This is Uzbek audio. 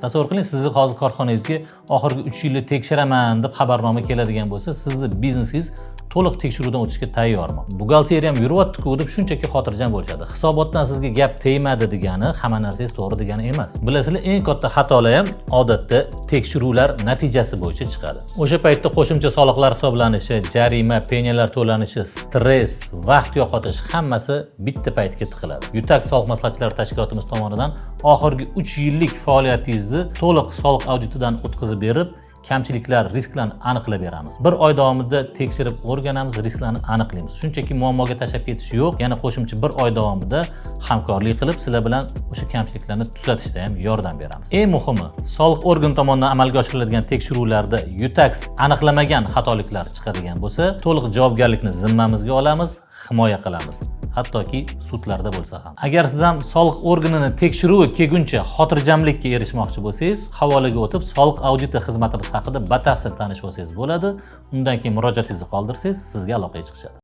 Tasavvur qiling, sizni hozir korxonangizga oxirgi 3 yilda tekshiraman deb xabarnoma keladigan bo'lsa, sizni biznesingiz to'liq tekshiruvdan o'tishga tayyormi? Buxgalteriyam yuryapti-ku deb shunchaki xotirjam bo'lishadi. Hisobotdan sizga gap tegmadi degani hamma narsangiz to'g'ri degani emas. Bilasizlar, eng katta xatolar ham odatda tekshiruvlar natijasi bo'yicha chiqadi. O'sha paytda qo'shimcha soliqlar hisoblanishi, jarima, penyalar to'lanishi, stress, vaqt yo'qotish hammasi bitta paytga tiqiladi. Yutax soliq maslahatchilari tashkilotimiz tomonidan oxirgi 3 yillik faoliyatingizni to'liq soliq auditidan o'tkazib berib, kamchiliklar, risklarni aniqlab beramiz. Bir oy davomida tekshirib o'rganamiz, risklarni aniqlaymiz. Shunchaki muammoga tashlab ketish yo'q. Yana qo'shimcha bir oy davomida hamkorlik qilib, sizlar bilan o'sha kamchiliklarni tuzatishda ham yordam beramiz. Eng muhimi, soliq organi tomonidan amalga oshiriladigan tekshiruvlarda Yutax aniqlamagan xatoliklar chiqadigan bo'lsa, to'liq javobgarlikni zimmamizga olamiz, himoya qilamiz. Hattoki sudlarda bo'lsa ham. Agar siz ham soliq organini tekshiruvi kelguncha xotirjamlikka erishmoqchi bo'lsangiz, havolaga o'tib soliq auditi xizmatimiz haqida batafsil tanishib olsangiz bo'ladi. Undan keyin murojaatingizni qoldirsangiz, sizga aloqaga chiqishadi.